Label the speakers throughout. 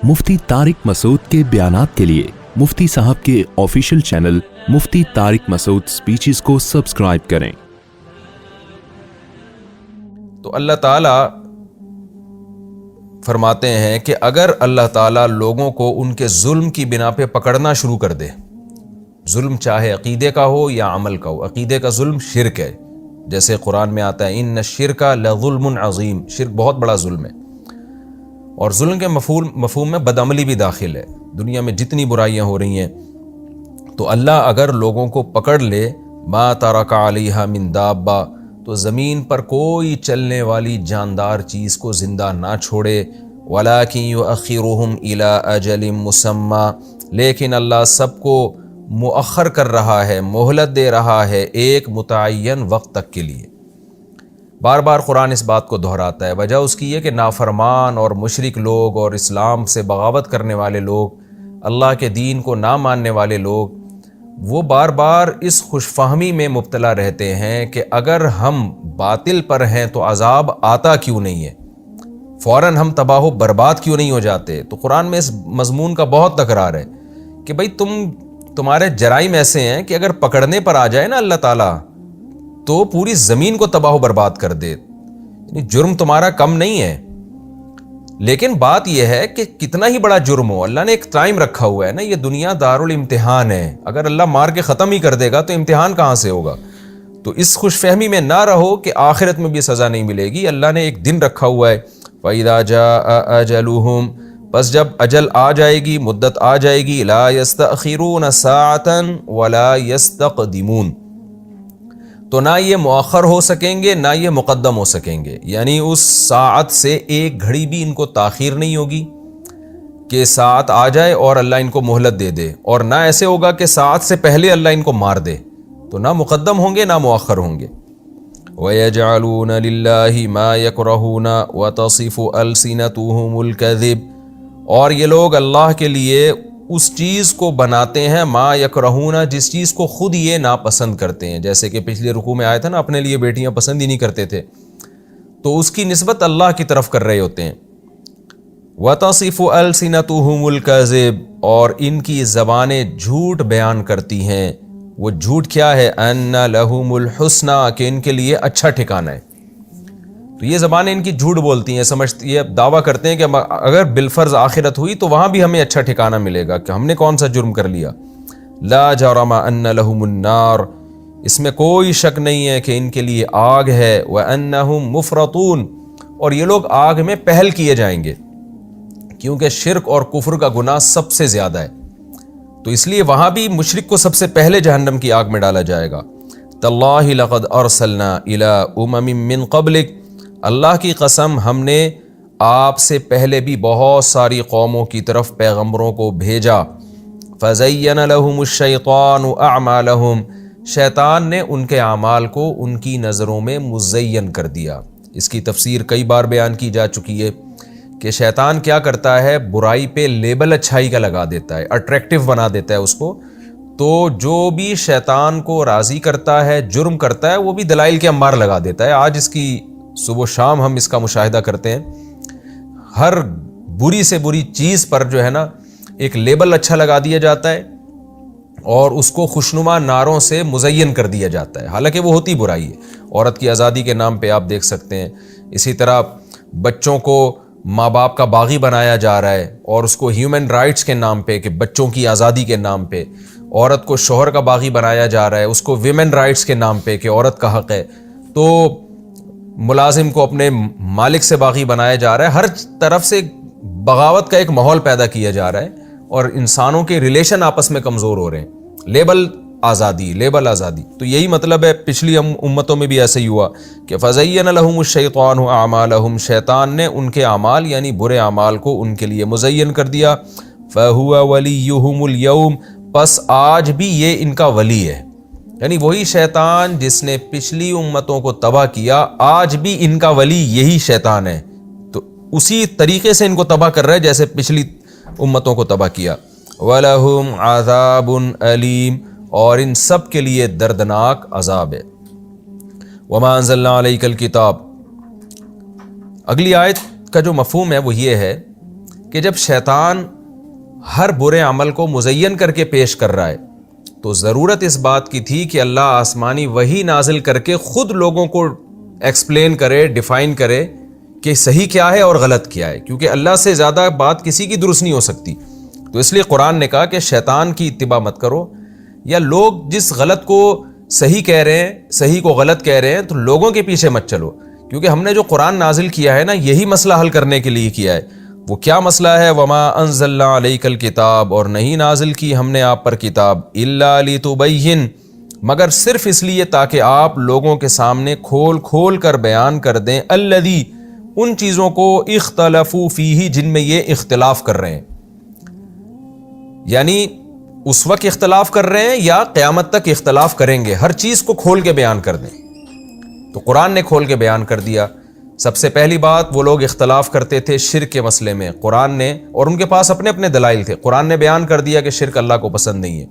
Speaker 1: मुफ्ती तारिक मसूद के बयानात के लिए मुफ्ती साहब के ऑफिशियल चैनल मुफ्ती तारिक मसूद स्पीचेस को सब्सक्राइब करें।
Speaker 2: तो अल्लाह ताला फरमाते हैं कि अगर अल्लाह ताला लोगों को उनके जुल्म की बिना पे पकड़ना शुरू कर दे, जुल्म चाहे अकीदे का हो या अमल का हो, अकीदे का जुल्म शिरक है, जैसे कुरान में आता है इन्न शिरका लज़ुल्मुन अज़ीम, शिरक बहुत बड़ा जुल्म है। और जुल्म के मफहूम में बदअमली भी दाखिल है। दुनिया में जितनी बुराइयां हो रही हैं, तो अल्लाह अगर लोगों को पकड़ ले, मा तरका अलैहा मिन दाब्बा, तो ज़मीन पर कोई चलने वाली जानदार चीज़ को ज़िंदा ना छोड़े, वलाकिन युअख़िरुहुम इला अजलिम मुसम्मा, लेकिन अल्लाह सबको मुअख़्ख़र कर रहा है, मोहलत दे रहा है एक मुतअय्यन वक्त तक के लिए। बार बार कुरान इस बात को दोहराता है। वजह उसकी है कि नाफरमान और मुशरिक लोग और इस्लाम से बगावत करने वाले लोग, अल्लाह के दीन को ना मानने वाले लोग, वो बार बार इस खुशफहमी में मुब्तला रहते हैं कि अगर हम बातिल पर हैं तो अजाब आता क्यों नहीं है, फ़ौरन हम तबाह बर्बाद क्यों नहीं हो जाते। तो कुरान में इस मज़मून का बहुत तकरार है कि भाई तुम्हारे जराइम ऐसे हैं कि अगर पकड़ने पर आ जाए ना अल्लाह ताला, तो पूरी ज़मीन को तबाह बर्बाद कर दे। जुर्म तुम्हारा कम नहीं है, लेकिन बात यह है कि कितना ही बड़ा जुर्म हो, अल्लाह ने एक टाइम रखा हुआ है ना। ये दुनिया दारुल इम्तिहान है, अगर अल्लाह मार के ख़त्म ही कर देगा तो इम्तिहान कहाँ से होगा। तो इस खुशफहमी में ना रहो कि आखिरत में भी सज़ा नहीं मिलेगी। अल्लाह ने एक दिन रखा हुआ है, फ़इज़ा जाअ अजलुहुम, बस जब अजल आ जाएगी, मुद्दत आ जाएगी, ला यस्तअखिरून साअतन वला यस्तक़दिमून, तो ना ये मुअख्खर हो सकेंगे ना ये मुक़द्दम हो सकेंगे। यानी उस साअत से एक घड़ी भी इनको ताख़ीर नहीं होगी कि साअत आ जाए और अल्लाह इनको मोहलत दे दे, और ना ऐसे होगा कि साअत से पहले अल्लाह इनको मार दे। तो ना मुक़द्दम होंगे ना मुअख्खर होंगे। वयजअलून लिल्लाहि मा यकरहून व तसिफु अलसिनतुहुमुल कज़िब, और ये लोग अल्लाह के लिए उस चीज़ को बनाते हैं, मा यकरहूना, जिस चीज़ को खुद ये नापसंद करते हैं। जैसे कि पिछले रुकू में आया था ना, अपने लिए बेटियां पसंद ही नहीं करते थे, तो उसकी निस्बत अल्लाह की तरफ कर रहे होते हैं। वतसिफु अलसिनतुहुमुल कज़िब, और इनकी ज़बानें झूठ बयान करती हैं। वो झूठ क्या है, अन्ना लहुमुल हुस्ना, कि इनके लिए अच्छा ठिकाना है। तो ये ज़बानें इनकी झूठ बोलती हैं, समझती है, दावा करते हैं कि अगर बिलफर्ज आखिरत हुई तो वहाँ भी हमें अच्छा ठिकाना मिलेगा, कि हमने कौन सा जुर्म कर लिया। ला जरमा अन्ना लहुमुन नार, इसमें कोई शक नहीं है कि इनके लिए आग है। व अन्नहुम मुफरतून, और ये लोग आग में पहल किए जाएंगे, क्योंकि शिर्क और कुफ्र का गुनाह सबसे ज़्यादा है। तो इसलिए वहाँ भी मुशरिक को सबसे पहले जहन्नम की आग में डाला जाएगा। तल्लाहि लक़द अरसलना इला उममिन मिन क़ब्लिक, अल्लाह की कसम, हमने आपसे पहले भी बहुत सारी कौमों की तरफ पैगम्बरों को भेजा। फ़ज़य्यन लहुमुश्शैतानु अअमालहुम, शैतान ने उनके आमाल को उनकी नज़रों में मुज़य्यन कर दिया। इसकी तफसीर कई बार बयान की जा चुकी है कि शैतान क्या करता है, बुराई पे लेबल अच्छाई का लगा देता है, अट्रैक्टिव बना देता है उसको। तो जो भी शैतान को राज़ी करता है, जुर्म करता है, वो भी दलाइल के अंबार लगा देता है। आज इसकी सुबह शाम हम इसका मुशाहिदा करते हैं। हर बुरी से बुरी चीज़ पर जो है ना, एक लेबल अच्छा लगा दिया जाता है और उसको खुशनुमा नारों से मुज़य्यन कर दिया जाता है, हालांकि वो होती बुराई है। औरत की आज़ादी के नाम पे आप देख सकते हैं। इसी तरह बच्चों को माँ बाप का बागी बनाया जा रहा है, और उसको ह्यूमन राइट्स के नाम पे, कि बच्चों की आज़ादी के नाम पे। औरत को शोहर का बागी बनाया जा रहा है, उसको विमेन राइट्स के नाम पे, कि औरत का हक़ है। तो मुलाजिम को अपने मालिक से बागी बनाया जा रहा है। हर तरफ से बगावत का एक माहौल पैदा किया जा रहा है, और इंसानों के रिलेशन आपस में कमज़ोर हो रहे हैं। लेबल आज़ादी, लेबल आज़ादी। तो यही मतलब है, पिछली उम्मतों में भी ऐसे ही हुआ कि फ़ज़य्यन लहुमुश्शैतानु अअमालहुम, शैतान ने उनके अमाल यानी बुरे अमाल को उनके लिए मुज़य्यन कर दिया। फ़हुवा वलियुहुमुल यौम, बस आज भी ये इनका वली है। यानी वही शैतान जिसने पिछली उम्मतों को तबाह किया, आज भी इनका वली यही शैतान है। तो उसी तरीके से इनको तबाह कर रहा है जैसे पिछली उम्मतों को तबाह किया। वलहुम अज़ाबुन अलीम, और इन सब के लिए दर्दनाक अजाब है। वमा अंज़लना अलैकल किताब, अगली आयत का जो मफहूम है वो ये है کہ جب شیطان ہر برے عمل کو مزین کر کے پیش کر رہا ہے تو ضرورت اس بات کی تھی کہ اللہ آسمانی وحی نازل کر کے خود لوگوں کو ایکسپلین کرے، ڈیفائن کرے کہ صحیح کیا ہے اور غلط کیا ہے، کیونکہ اللہ سے زیادہ بات کسی کی درست نہیں ہو سکتی۔ تو اس لیے قرآن نے کہا کہ شیطان کی اتباع مت کرو، یا لوگ جس غلط کو صحیح کہہ رہے ہیں، صحیح کو غلط کہہ رہے ہیں، تو لوگوں کے پیچھے مت چلو، کیونکہ ہم نے جو قرآن نازل کیا ہے نا، یہی مسئلہ حل کرنے کے لیے کیا ہے۔ وہ کیا مسئلہ ہے؟ وما انزلنا علیک الکتاب، اور نہیں نازل کی ہم نے آپ پر کتاب، الا لتبین، مگر صرف اس لیے تاکہ آپ لوگوں کے سامنے کھول کھول کر بیان کر دیں، الذی، ان چیزوں کو، اختلفوا فیہ، جن میں یہ اختلاف کر رہے ہیں، یعنی اس وقت اختلاف کر رہے ہیں یا قیامت تک اختلاف کریں گے، ہر چیز کو کھول کے بیان کر دیں۔ تو قرآن نے کھول کے بیان کر دیا۔ سب سے پہلی بات، وہ لوگ اختلاف کرتے تھے شرک کے مسئلے میں، قرآن نے، اور ان کے پاس اپنے اپنے دلائل تھے، قرآن نے بیان کر دیا کہ شرک اللہ کو پسند نہیں ہے۔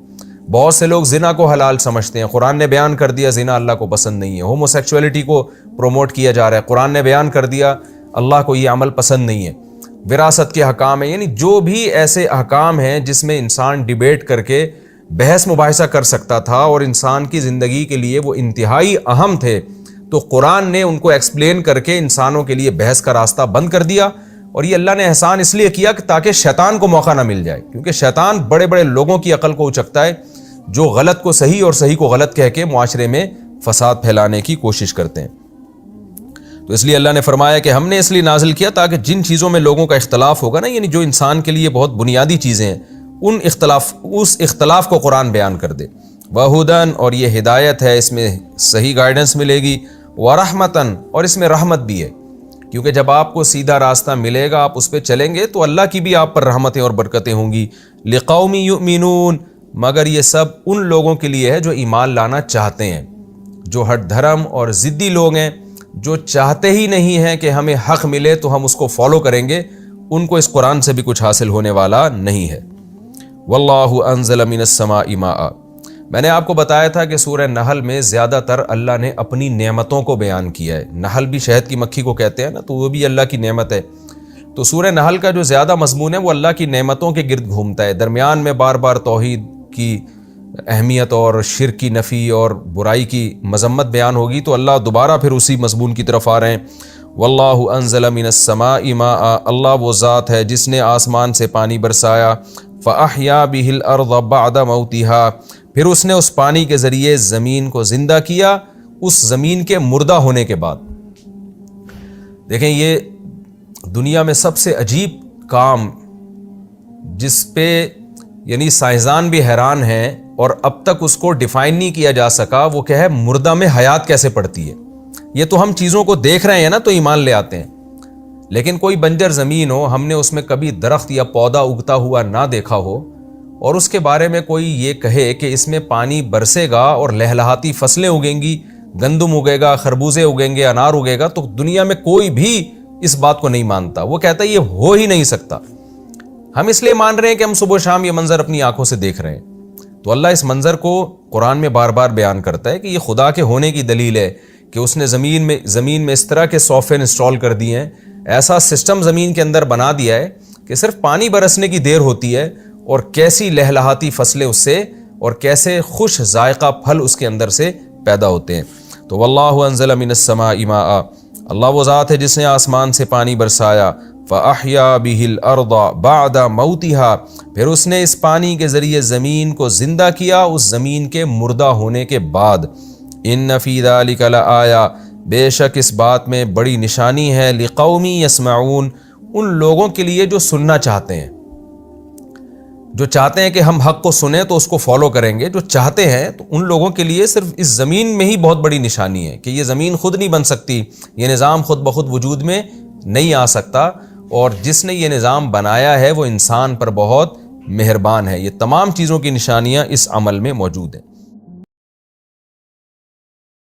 Speaker 2: بہت سے لوگ زنا کو حلال سمجھتے ہیں، قرآن نے بیان کر دیا زنا اللہ کو پسند نہیں ہے۔ ہومو سیکچولیٹی کو پروموٹ کیا جا رہا ہے، قرآن نے بیان کر دیا اللہ کو یہ عمل پسند نہیں ہے۔ وراثت کے حکام ہیں، یعنی جو بھی ایسے احکام ہیں جس میں انسان ڈیبیٹ کر کے بحث مباحثہ کر سکتا تھا اور انسان کی زندگی کے لیے وہ انتہائی اہم تھے، تو قرآن نے ان کو ایکسپلین کر کے انسانوں کے لیے بحث کا راستہ بند کر دیا۔ اور یہ اللہ نے احسان اس لیے کیا کہ تاکہ شیطان کو موقع نہ مل جائے، کیونکہ شیطان بڑے بڑے لوگوں کی عقل کو اچکتا ہے، جو غلط کو صحیح اور صحیح کو غلط کہہ کے معاشرے میں فساد پھیلانے کی کوشش کرتے ہیں۔ تو اس لیے اللہ نے فرمایا کہ ہم نے اس لیے نازل کیا تاکہ جن چیزوں میں لوگوں کا اختلاف ہوگا نا، یعنی جو انسان کے لیے بہت بنیادی چیزیں ہیں، اس اختلاف کو قرآن بیان کر دے۔ وَہُدًى، اور یہ ہدایت ہے، اس میں صحیح گائیڈنس ملے گی، وَرَحْمَةً، اور اس میں رحمت بھی ہے، کیونکہ جب آپ کو سیدھا راستہ ملے گا، آپ اس پہ چلیں گے تو اللہ کی بھی آپ پر رحمتیں اور برکتیں ہوں گی۔ لِقَوْمٍ يُؤْمِنُونَ، مگر یہ سب ان لوگوں کے لیے ہے جو ایمان لانا چاہتے ہیں، جو ہٹ دھرم اور ضدی لوگ ہیں، جو چاہتے ہی نہیں ہیں کہ ہمیں حق ملے تو ہم اس کو فالو کریں گے، ان کو اس قرآن سے بھی کچھ حاصل ہونے والا نہیں ہے۔ وَاللَّهُ أَنزَلَ مِنَ السَّمَاءِ مَاءً، میں نے آپ کو بتایا تھا کہ سورہ نحل میں زیادہ تر اللہ نے اپنی نعمتوں کو بیان کیا ہے۔ نحل بھی شہد کی مکھی کو کہتے ہیں نا، تو وہ بھی اللہ کی نعمت ہے۔ تو سورہ نحل کا جو زیادہ مضمون ہے وہ اللہ کی نعمتوں کے گرد گھومتا ہے، درمیان میں بار بار توحید کی اہمیت اور شرک کی نفی اور برائی کی مذمت بیان ہوگی، تو اللہ دوبارہ پھر اسی مضمون کی طرف آ رہے ہیں۔ واللہ انزل من السماء ماء، اللہ وہ ذات ہے جس نے آسمان سے پانی برسایا، فاحیا بہ الارض بعد موتها، پھر اس نے اس پانی کے ذریعے زمین کو زندہ کیا اس زمین کے مردہ ہونے کے بعد۔ دیکھیں یہ دنیا میں سب سے عجیب کام جس پہ یعنی سائنسدان بھی حیران ہیں اور اب تک اس کو ڈیفائن نہیں کیا جا سکا، وہ کیا ہے، مردہ میں حیات کیسے پڑتی ہے۔ یہ تو ہم چیزوں کو دیکھ رہے ہیں نا تو ایمان لے آتے ہیں، لیکن کوئی بنجر زمین ہو، ہم نے اس میں کبھی درخت یا پودا اگتا ہوا نہ دیکھا ہو، اور اس کے بارے میں کوئی یہ کہے کہ اس میں پانی برسے گا اور لہلہاتی فصلیں اگیں گی، گندم اگے گا، خربوزے اگیں گے، انار اگے گا، تو دنیا میں کوئی بھی اس بات کو نہیں مانتا، وہ کہتا ہے یہ ہو ہی نہیں سکتا۔ ہم اس لیے مان رہے ہیں کہ ہم صبح شام یہ منظر اپنی آنکھوں سے دیکھ رہے ہیں۔ تو اللہ اس منظر کو قرآن میں بار بار بیان کرتا ہے کہ یہ خدا کے ہونے کی دلیل ہے کہ اس نے زمین میں اس طرح کے سافٹ ویئر انسٹال کر دیے ہیں، ایسا سسٹم زمین کے اندر بنا دیا ہے کہ صرف پانی برسنے کی دیر ہوتی ہے اور کیسی لہلہاتی فصلیں اس سے اور کیسے خوش ذائقہ پھل اس کے اندر سے پیدا ہوتے ہیں۔ تو واللہ انزل من السماء ماء، اللہ وہ ذات ہے جس نے آسمان سے پانی برسایا، فاحیا بہ الارض بعد موتها، پھر اس نے اس پانی کے ذریعے زمین کو زندہ کیا اس زمین کے مردہ ہونے کے بعد۔ ان فی ذلک لآیہ، بے شک اس بات میں بڑی نشانی ہے، لقوم یسمعون، ان لوگوں کے لیے جو سننا چاہتے ہیں، جو چاہتے ہیں کہ ہم حق کو سنیں تو اس کو فالو کریں گے، جو چاہتے ہیں، تو ان لوگوں کے لیے صرف اس زمین میں ہی بہت بڑی نشانی ہے کہ یہ زمین خود نہیں بن سکتی، یہ نظام خود بخود وجود میں نہیں آ سکتا، اور جس نے یہ نظام بنایا ہے وہ انسان پر بہت مہربان ہے۔ یہ تمام چیزوں کی نشانیاں اس عمل میں موجود ہیں۔